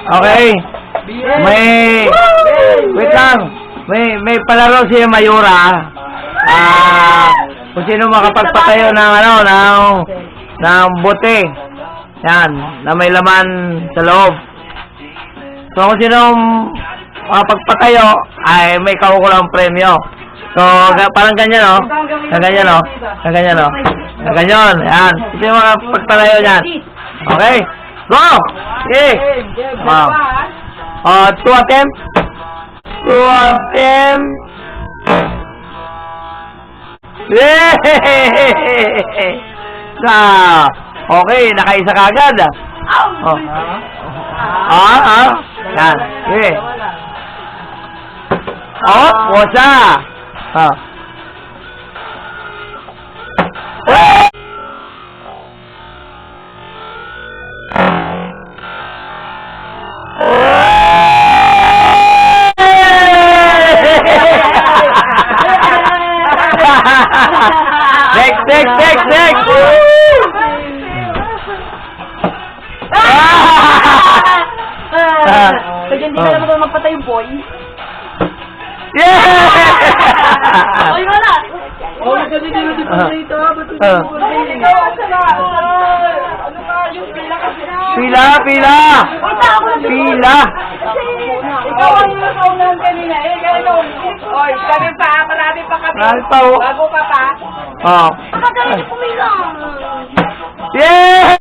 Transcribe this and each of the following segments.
Okay. Wait lang. May palaro si Mayura. Kung sino makapagpatayo ng ng bote. Yan, na may laman sa loob. So kung sino makapagpatayo ay may kaukulang premyo. So parang ganyan, oh. Ganyan, oh. Ganyan, oh. Ganyan. Yan. Sino makapagpatayo niyan? Okay. Go! Okay. Wow. 2 attempt. 2 attempt. Yeah! Okay, nakaisa ka agad. Oh. Yan. Okay. Oh, wasa. Next. Kaya hindi ka naman magpatay yung boy. Yeah! Oy, wala! Oh, kasi dito dito. Ba't ito? Ano ka? Yung pila kasi na. Pila! Ikaw ang naunahan kanina. Gano'n. Oy, kami pa. Marami pa kami. Bago ka pa. Oh. Nakagaling si Pumila. Yeah!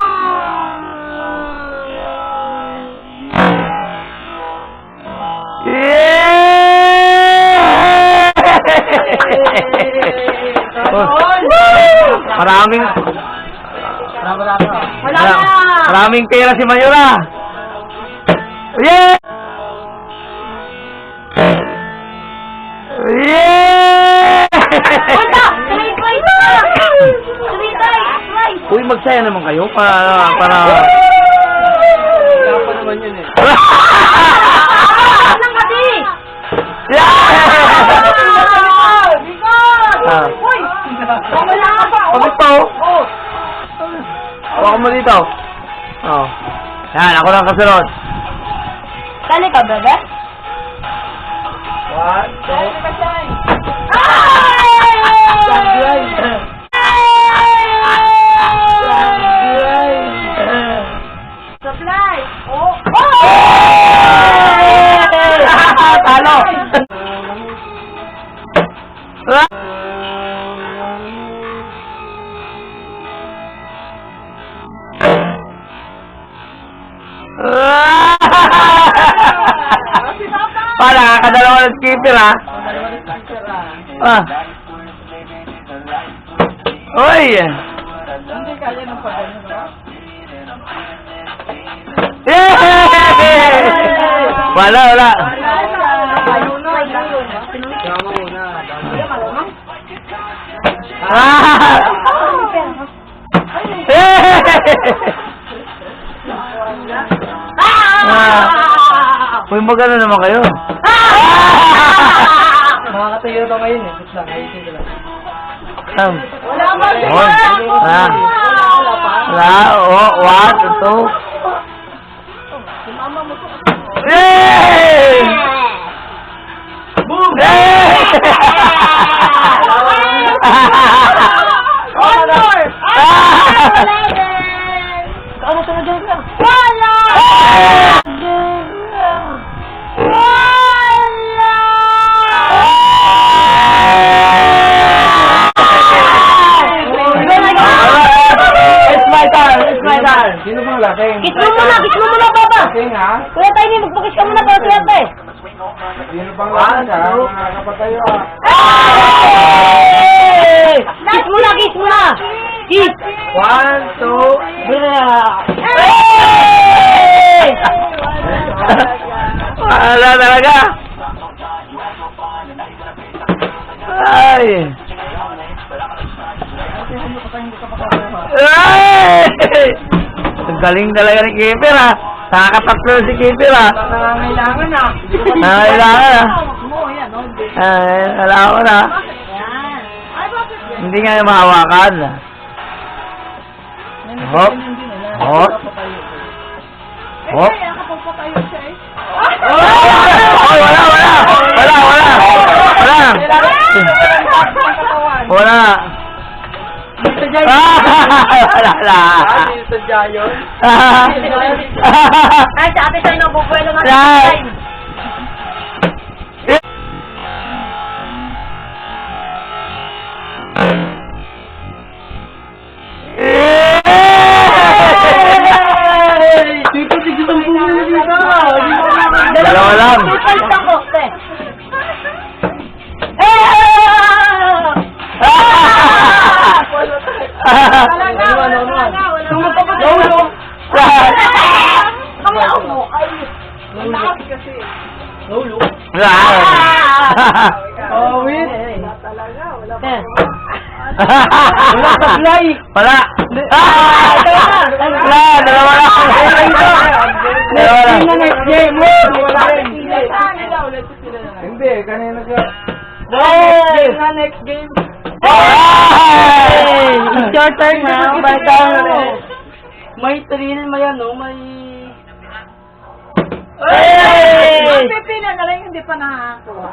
Maraming pera si Mayura. Yeah! Uy, magsaya naman kayo para Kaya pa naman yun eh. Anong kasi? Uy! Wala ka pa! Pagkito! Huwag mo dito. Oh. Yan, ako lang kasunod. Dali ka, bebe? 1, 2. Supply! Talo! Nakakadalawa ng skipper, ha? Uy! Hindi kaya ng pagano. Wala. Tama muna. Uy, magano naman kayo? Makakatayo ka ngayon eh. Gusto lang. Ayusin ko lang. Wala ba? Wala. Oh, 1, 2. Yay! Boom! One more! Ano sunod yun? Wala! Sino bang lasing? Kiss mo muna, Papa! Lasing ha? Kuya Tiny, magpakis ka muna para siya, te! Sino bang lasing ha? Nakakapatayo ha? Kiss muna! Kiss! 1, 2. Wala talaga. Ay. Ang galing talaga ni Keeper, ha. Nakakatatlo si Keeper, ha. Nangangailangan ha? Nangangailangan, ha. Yan o. Alam ko na. Hindi nga yung mahawakan. Hop. Hop. Hop. Kaya kapag patayo siya Ay, wala. Wala. Wala. Sadya yun. Ay, sa ate sa'yo nabubuelo ng Right. time. Dito, tigil ang bumili dito. Dalawa lang. Two points ako, te. Kami ako mo. Ay, Oh, wait. te. Wala sablay. Wala. Wala, dalawa lang. Dalawa lang. Next game. Wala rin. Hindi, kanina ka. Next game. Hey! It's your turn now. May thrill, may ano, may... Hey! Pipina na lang, hindi pa nakakuha.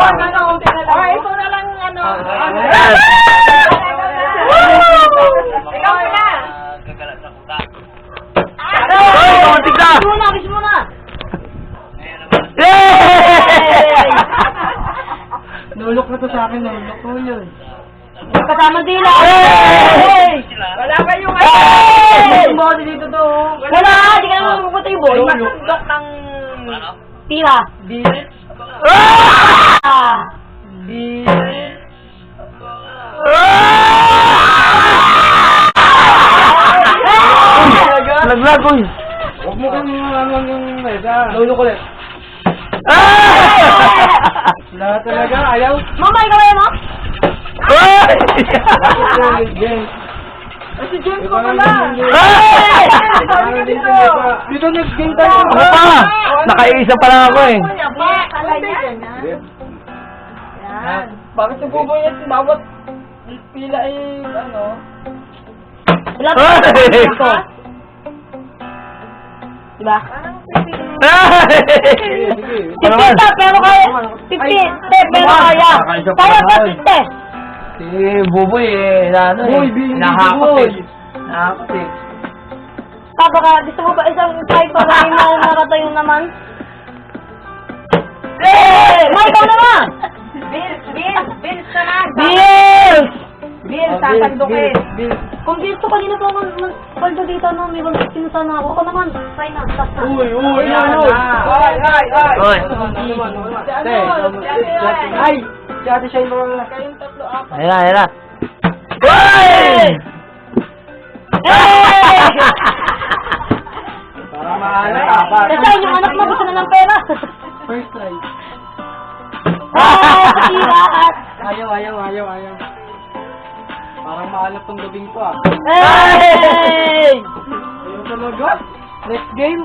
Ito na lang, ano. Ikaw na. Kiss muna. Nulok na to sa akin, nulok ko yun. Kasama dila. Wala kayong Hey! body dito to. Wala, di ka naman mapupunta yung boy. Nulok ng... Tira. Bilis. Ah! Bilis. Naglag, uy. Huwag mo kang yung mesa. Nulok ulit. Lahat talaga, ayaw. Mama, ikaw yan, no? Si James ko pala. Dito next game tayo. Ako pa! Nakaisa pa lang ako eh. Yan. Bakit nabubuhay yan? Bawat pila ay ano? Wala Hey! ko. Diba? Ano naman? 50 pero kaya. 50 pero kaya. Kaya ba 50? Si Buboy eh, ano eh. Boy, bili Nahakot Boy. eh. Nahakot eh. Papa ka, gusto mo ba isang try para may makatayo naman? Eh! Ikaw naman! Bills naman. Bills! Bills, sasandukin. Bills. Kung gusto kanina po ako paldo dito no, may 160 na sana ako. Ako naman, sign up, stop na. Uy. Ay, si Ate Shine mga... Kayong tatlo, apat. Ayan na. Hey! Hey! Para mahala, apat. Kasi yung anak mo gusto na ng pera. First try. Ah, kasirat. Ayaw. Parang maalap tong gabing to ah. Hey! Ayaw talaga. Next game.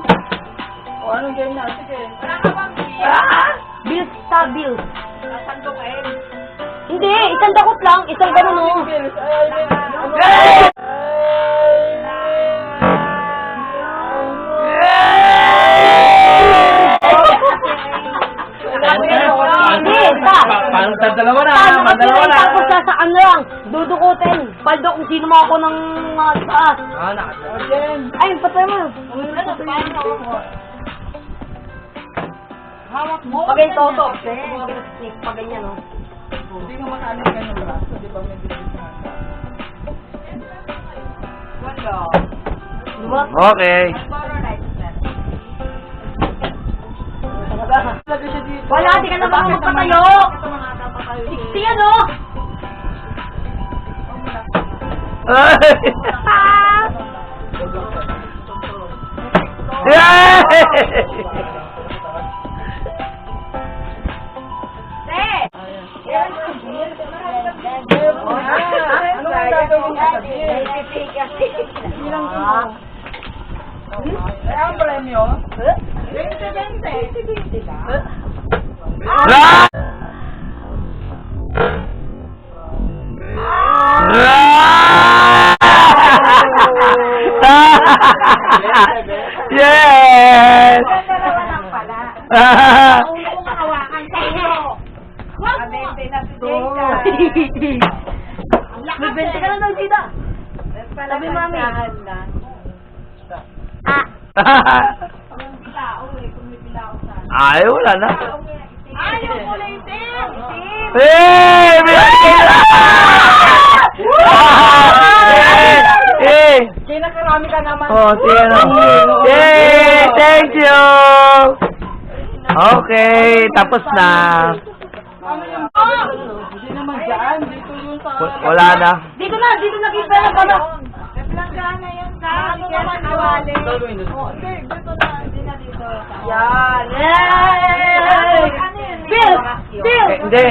O anong game na? Sige. Wala ka bang Bills sa bills. sasandukin? Hindi, isang dakot lang, isang ganun o. Bills. Ay, Hindi, isa. Parang dalawa na. Dalawa na. Tapos sa ano lang, dudukutin. Paldo kung sino mo ako ng taas. again. Ay, patay mo. Hawak mo. Pagay toto. Pag ganyan, no? Hindi nga makaalam ka ng braso. Di ba may bills na? Wala. Diba? Okay. Lagi siya dito. Wala, di ka na baka magpatayo. 60 yan, no? Ano ang gagawin mo sa bills? Eh, ang premyo? 20-20 lang. Ra! Yes! Dalawa lang pala. Ulo ko makawakan sa iyo. Abente na si Jada. Magbenta ka lang daw, Gida. Sabi, mami. Ay, wala na. Ay, yung kulay itim. Hey! Hey! Kinakarami ka naman. Oh, sino? Yay! Thank you! Okay, tapos na. Hindi naman dyan. Dito yung sa... Wala na. Dito na kita na pala. Langgana yun sa... Ano naman kawali? Hindi, dito na. Hindi na dito. Yan. Yay! Bill! Bill! Hindi.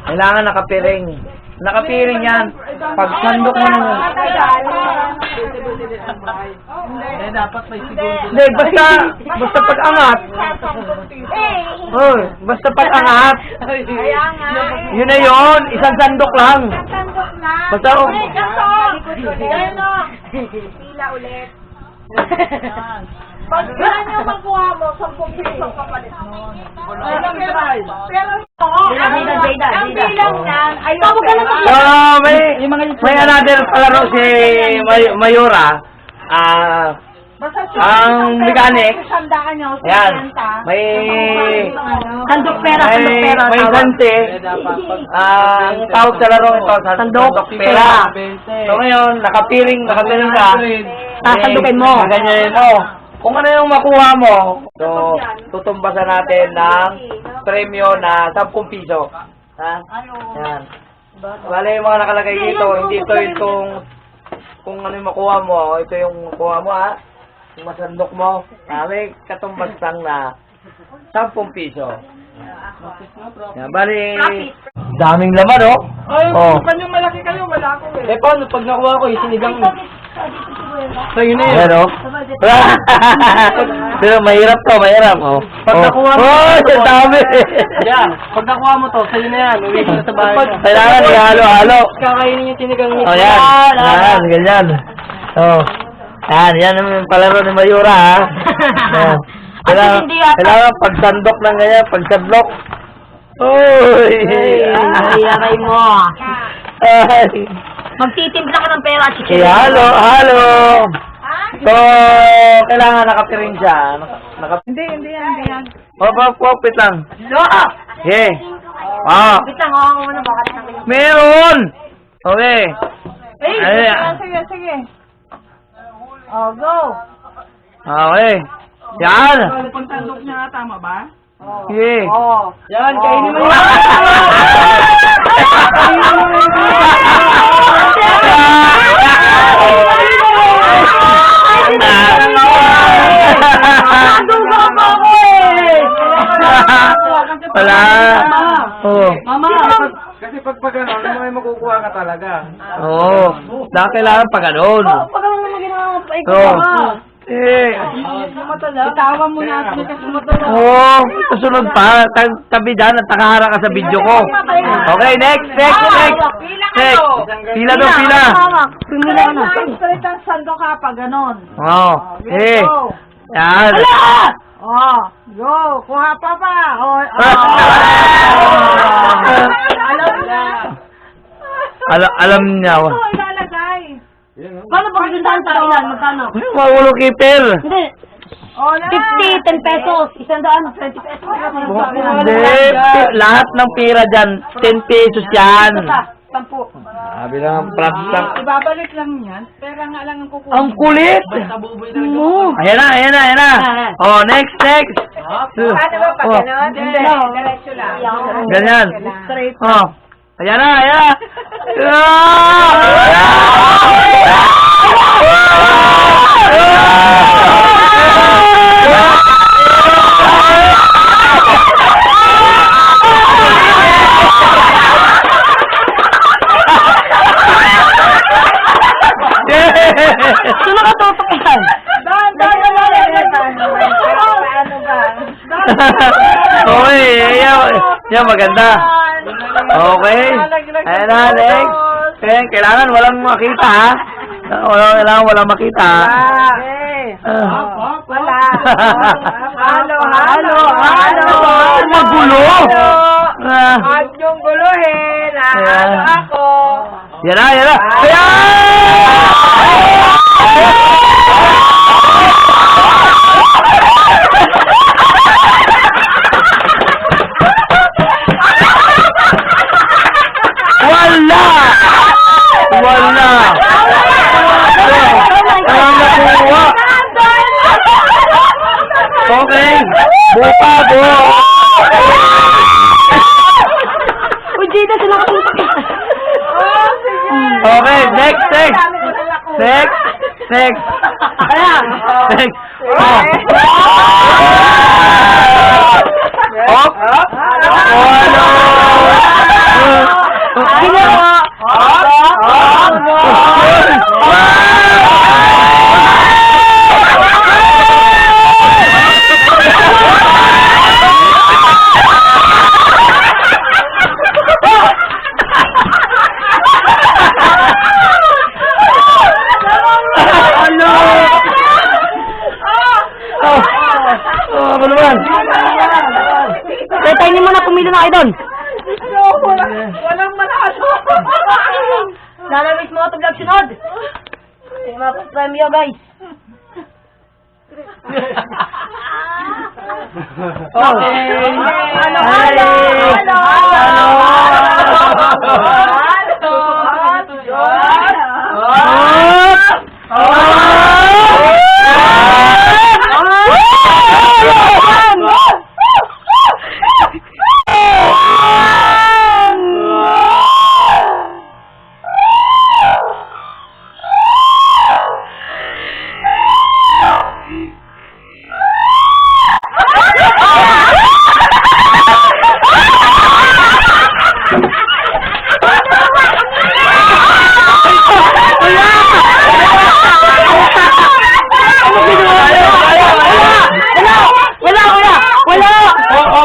Kailangan nakapiring. Nakapiring yan. Pag sandok mo na. Hindi, dapat may siguro. Hindi, basta pag-angat. Oh, basta pag-angat. Kaya nga. Yun na yun. Isang sandok lang. Sandok na. Basta, oh. Ano? Pila ulit. Pag saan yung makuha mo, 10 piso kapalit mo. Pero Jada. ang bilang yan, ayun. May another palaro si Mayura. Ang mechanic. Sandaan nyo, Ayan. May Sandok pera. may sante. Ang tawag sa laro ito, sandok pera. So ngayon, nakapiring ka. Sasandukin mo. Ganyan mo. Kung ano yung makuha mo, so tutumbasan natin ng premyo na 10 piso. Ha? Yan. Wala yung mga nakalagay dito, hindi ito itong kung ano yung makuha mo, ito yung makuha mo ha. Yung masandok mo, may katumbas lang na 10 piso. Yan, bali, daming laman, oh. Oh. Yung malaki kayo, wala ko eh. Paano pag nakuha ko, isinigang mo? So, yun na yun. Ayan, oh. Pero mahirap to, oh. Pag nakuha mo, yung dami. Yan, pag nakuha mo to, sa'yo na yan. Uwi ka na sa bahay. Kailangan ihalo-halo. Kakainin yung tinigang ni Oh, yan. Yan, ganyan. Oh. Yan ang palaro ni Mayura, ha. Yan. Kailangan pagsandok ng ganyan, pagsandok. Uy! Yaray mo. Ay. Magtitimpla ka ng pera at chichirya. Halo. So, kailangan nakapiring siya. Hindi yan. Wait lang. Okay. Wait lang, ako muna bakit namin. Meron! Okay. Sige. Oh, go. Okay. Yan. Pag sandok niya, tama ba? Okay. Oh. Yan, kainin mo yan. Wala. Oh. Mama, Kasi pag gano'n, may makukuha ka talaga. Oo. Kailangan pa ganun. Pag ano naman ginawa pa Oo. Itawan mo na at kasi matala. Oo. Susunod pa. Tabi dyan at nakahara ka sa video ko. Okay, next. Pila daw, pila. Pumila ka na. Straight ang sando ka pa, gano'n. Oo. Yan. Oh, go. Kuha pa. Oh, Alam niya. Ito, ilalagay. Paano pag gintaan sa ilan? Magkano? Magulo keeper. Hindi. Oh, na. 50, 10 pesos. 100, 20 pesos. Hindi. Lahat ng pira dyan, 10 pesos yan. 10. Sabi lang ang props lang. Ibabalik lang yan. Pera nga lang ang kukuha. Ang kulit! Ayan na. Oh, next. Ano ba pa gano'n? Hindi. Diretso lang. Ganyan. Straight. Oh. Ayan na. Sino ka tutok yan? Paano ba? Okay, yan maganda. Okay. Ayan na, next. Ayan, kailangan walang makita, ha? Kailangan walang makita, ha? Wala. Halo. Magulo! Huwag niyong guluhin. Halo ako. Yan na! Wala! Nakuha! Okay! Buka! Uy, Jada, sila ka putak. Okay, next! Ayan. Next! Hop! Ano naman? Tayo mo na pumili na kayo doon. Walang manalo. Lalawis mo ito vlog sunod. Ay, mga premyo, guys. Okay.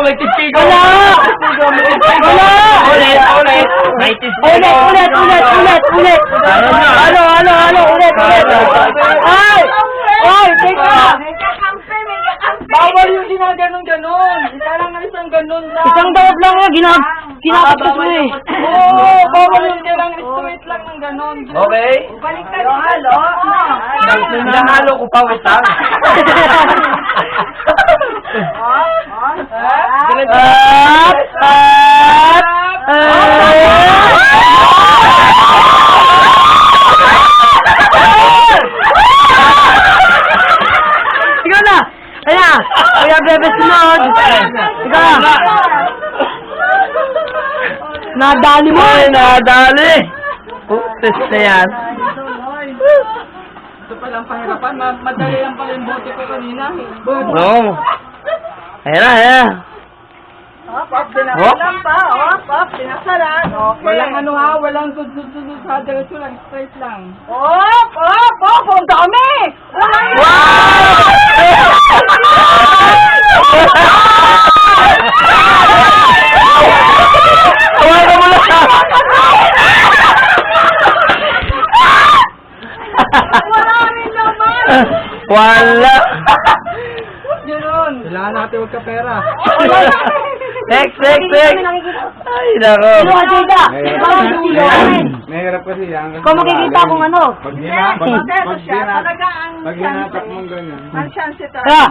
May testigo! Ulit! May testigo! Ulit! Ulit! Ay! Ay, teka! Bawal yung ginaganon-ganon. Isa lang ang isang ganon lang. Isang dawag lang yan, kinakapos mo eh. Oo, bawal yung ginang straight lang ng ganon. Okay? Baliktad yung halo. Hinahalo ko pa utang. Ikaw na! Ayan! Kuya Bebe sunod! Ikaw na! Nadali mo! Ay, nadali! Test na yan. Ito palang pahirapan. Madali lang pala yung bote ko kanina. No. Ayan. Hop, pinasalan pa. Hop, pinasalan. Okay. Walang ano ha, walang sud sa diretso lang, straight lang. Hop, ang dami! Tumawa ka muna! Wala rin naman! Wala! Ganoon. Kailangan natin huwag ka pera. Next! Ay, nako! Sino ka, Jada? Mahirap kasi yan. Kung makikita kung ano. Pag Pero siya, talaga ang hinatak mong ganyan. ang chance ito. Kaya!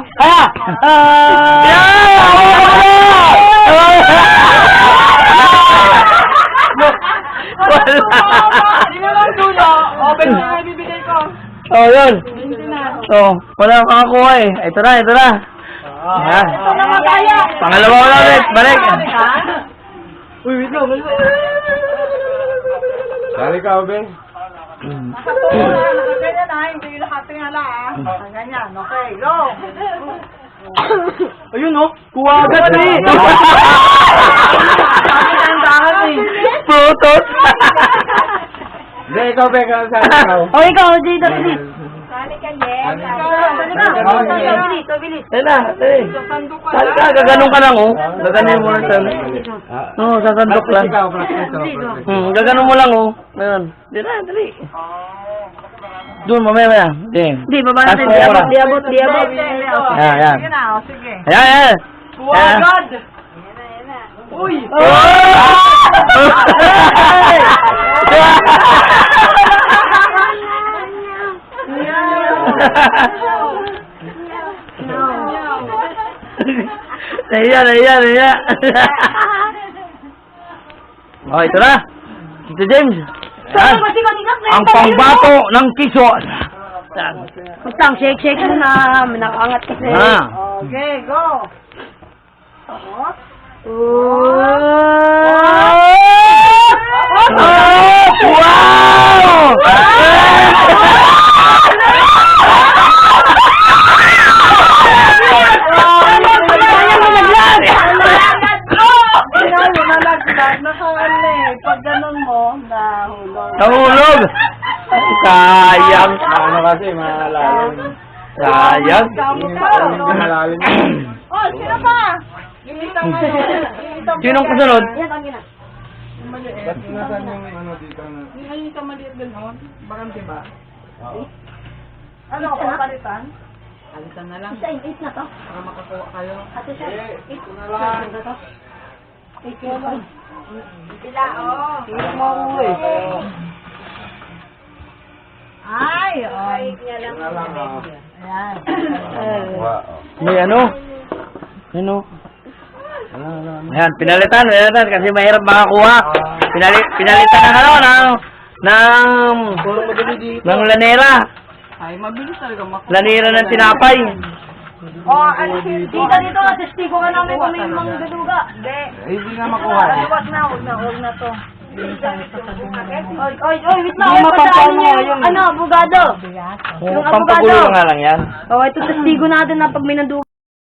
Hindi naman dulo. Open na nga ibibigay ko. Oh, yun. 20 na. Oh, wala kang makakuha eh. Ito na. Ayan. Ito naman kaya. Pangalawa ko na ulit. Balik. Uy, wait lang. Dali ka, Obe. Nakaganyan ha, hindi yung nakatingala ha. Ganyan, okay, go! Ayun oh, kuha agad eh. Frutos. Hindi, ikaw, Be. Saan ikaw? O ikaw, Jada, please. Sali ka, Jen. Bilis, bilis. Dali na, dali. Sasando ka Saan lang. ka? Gaganon ka lang, oh. Gaganon mo lang saan. Oo, sasandok lang. Ikaw, practice ako, practice. Gaganon mo lang, oh. Ayun. Dali na, dali. Doon, mamaya. Di, baba natin. Taas mo muna. Di abot. Ayan, ayan. Sige na, o, sige. Ayan, ayan. Kuha agad. Uy! Nahiya. Oh, ito na. Tito James. Ayan. Ang pangbato ng kison. Ayan. Basta, shake muna. Nakaangat kasi. Ah. Okay, go. Wow! Nalaglag. Nakaano eh. Pag ganun mo, nahulog. Nahulog! Sayang. Ano kasi, malalim. Sayang. Malalim. Oh, sino pa? Limitang ano? Limitang Sinong kasunod? Yan, ang gina. maliit. Ba't nasan yung ano dito na? Yung isang maliit din, oh. Bakang diba? Oo. Ano, papalitan? Palitan na lang. Isa, 8 na to. Para makakuha kayo. Ate siya, 8 Ito na lang. na to. 8 kaya ba? Sila, oh. Hirap mo ako eh. Ay, oh. Ito na lang, oh. Ayan. Wow. May ano? Ayan, pinalitan kasi mahirap makakuha. Pinalitan ng ano, ng lanera. Ay, mabilis talaga makuha. Lanera ng tinapay. Oh, ano si Dito, testigo ka namin kung may mga gaduga. Hindi. Hindi na makuha. Huwag na to. Oy, wait na. Hindi mapapano yung ano, abogado. Yung Pampagulo abogado. nga lang yan. Oh, ito testigo natin na pag may nanduga.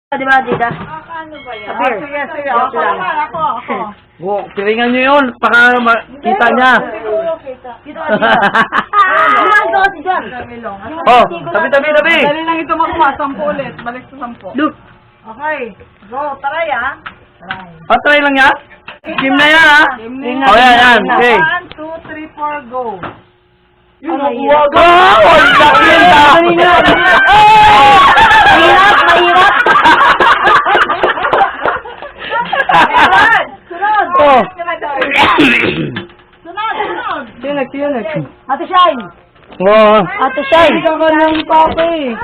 Di ba, Dida? Ano ba yan? Appear. Sige. Joke Ako lang. naman, ako. Kiringan nyo yun, baka makita niya. Dito ka, Dida. Ano ka kasi dyan? Oh, tabi. Dali lang ito makuha. 10 ulit. Balik sa 10. Look. Okay. Go. Try, ah. Oh, try lang yan. Team na yan, ha? Oh, yan. Okay. 1, 2, 3, 4, go. Yun, nakuha Wow! Ang laki yun, ha? Mahirap. Sunod. Oh. Sunod. Ate Shine. Oh. Ate Shine. Ikaw ka ng papa eh.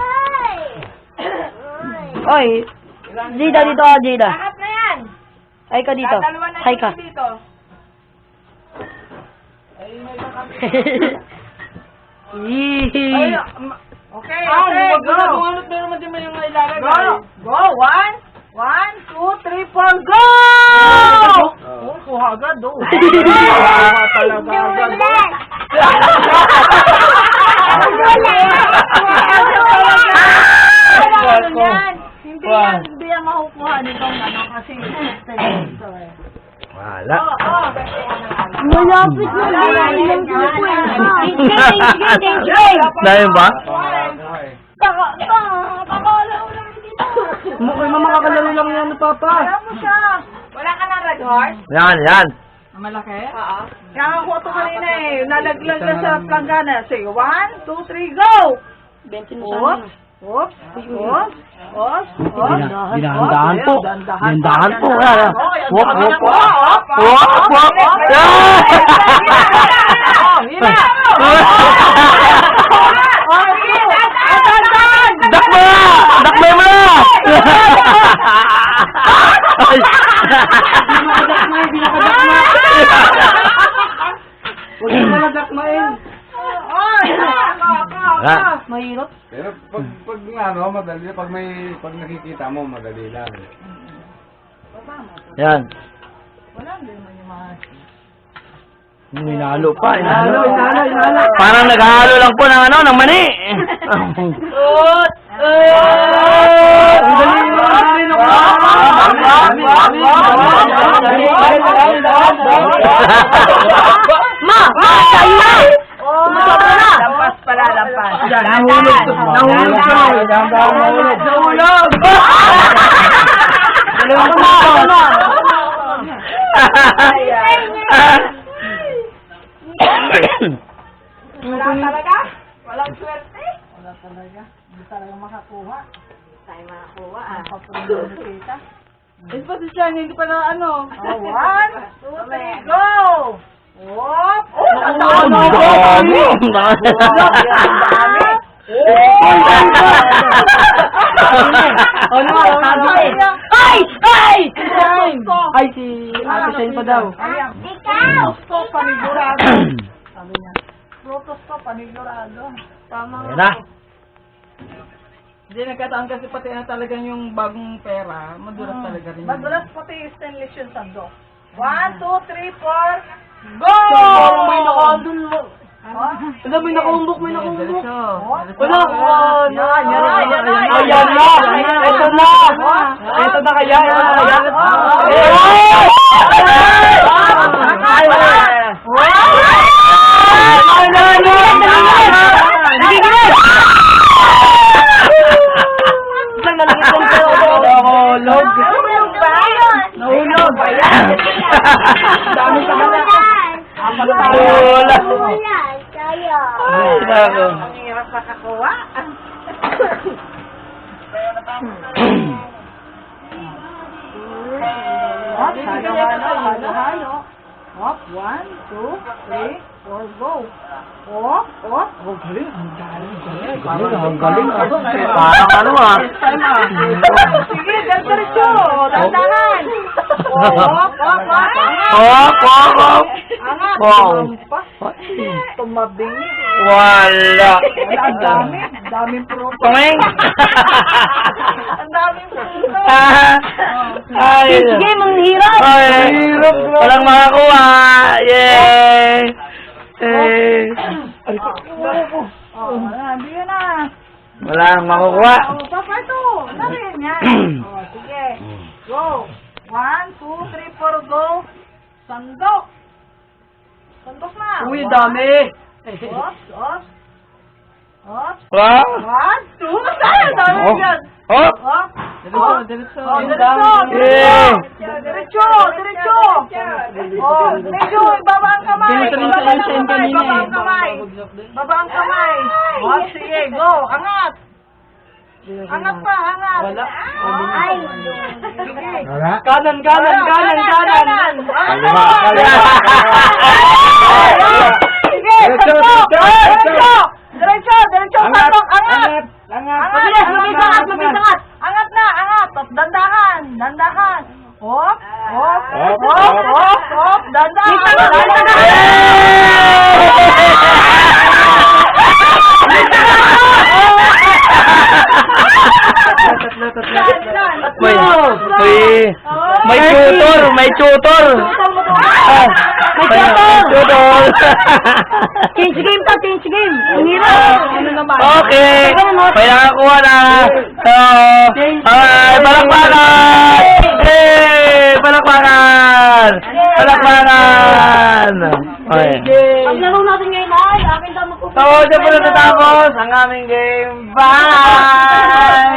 Oy. Jida, dito ka, Jida. Lahat na yan. Ay ka dito. Dalawa na Hi ka. yun dito. Ay, okay, go. Pero naman din mo yung ilalagay. Go. 1, 2, 3, 4, go! Oh, kuha agad, oh. Kuha talaga agad. Hindi yan makukuha nitong ano kasi ito eh. Wala. Malapit na yan. Dahil ba? Mukhang makakalaro lang yan ni Papa. Alam mo siya. Wala ka ng red horse? Yan. Malaki? Oo. Kaya ako ito kanina eh. Nalaglag na sa planggana. Sige, 1, 2, 3, go! Oops. Dinahan po. Dinahan po. Wop. Dakma mo na! Huwag mo malagakmain. Mahirap. Pero pag ano, madali. Pag nakikita mo, madali lang. Yan. Inahalo pa. Inahalo. Parang naghahalo lang po ng ano, ng mani. Ma! Sa'yo na! Lampas pala. lampas. Nahulog. Nahulog. Nahulog. Nahulog. Dalawang puso. Wala talaga? Walang swerte? Wala talaga. Hindi talaga makakuha. Tayo makakuha kita. Ispa si Shani, hindi pa na ano. 1, 2, 3, go! Whoop! Ang dami! Ang dami. Ano nga, sabi ko eh. Ay! Ay! Ay, si Ate Shane pa daw. Protos to, panigurado. Sabi niya. Protos to, panigurado. Tama Ayan na. Hindi nagkataon kasi pati na talagang yung bagong pera, madulas talaga rin. Madulas pati stainless yung sando. 1, 2, 3, 4, go! Parang may nakandun mo. Wala, may nakumbok, may nakumbok. Wala, Yan na. Ayan na. Ito na. Ito na kaya. Ito na kaya. Nahulog. Nahulog. Dami sa kanila. Wala. Ay, nako. Ang hirap makakuha. Hop, halo. Hop, 1, 2, 3, 4, go. Hop, hop. Ang galing. Parang ano ah. Sige, diretso. Dandahan. Hop, hop, hop. Hop, hop, hop. Angat. Wow. Tumabing. Wala. Ang dami. Daming proto. Tuming. Ang daming proto. Ay. Sige, manghirap. Ay. Walang makakuha. Yay. Eh. Hindi na. Walang makukuha. Papa to. Ano rin yan? Sige. Go. 1, 2, 3, 4, go. Sandok. Sandok na. Uy, dami. Ops, ops. Ops. Wow. 1, 2, tayo. Dami Oh. yan. Oh. Hop. Diretso. Oh, diretso. Yeah. Diretso. Diretso. Oh, medyo. Ibaba ang kamay. Ganito rin sa Ibaba ang Shane kamay. kanina Ibaba eh. ang kamay. Baba ang kamay. Oh, sige, go. Angat. Angat pa, angat. Wala. Ay. Sige. Wala. Kanan. Angat Kalima, pa. Sige, Diretso, diretso. diretso. Diretso, sandok. Angat. Angat. Mabilis, angat. Angat na, angat. Dandahan. Hop, hop, Hop, hop, hop. hop, hop. Dandahan. May tutor. Ah, may tutor. Change game to, change game. Ang hirap. Okay. May nakakuha na. So, ay, palakpakan! Hey! Palakpakan! Okay. Ang laro natin ngayon ay, akin daw magpupunta. So, dyan po natatapos ang aming game. Bye!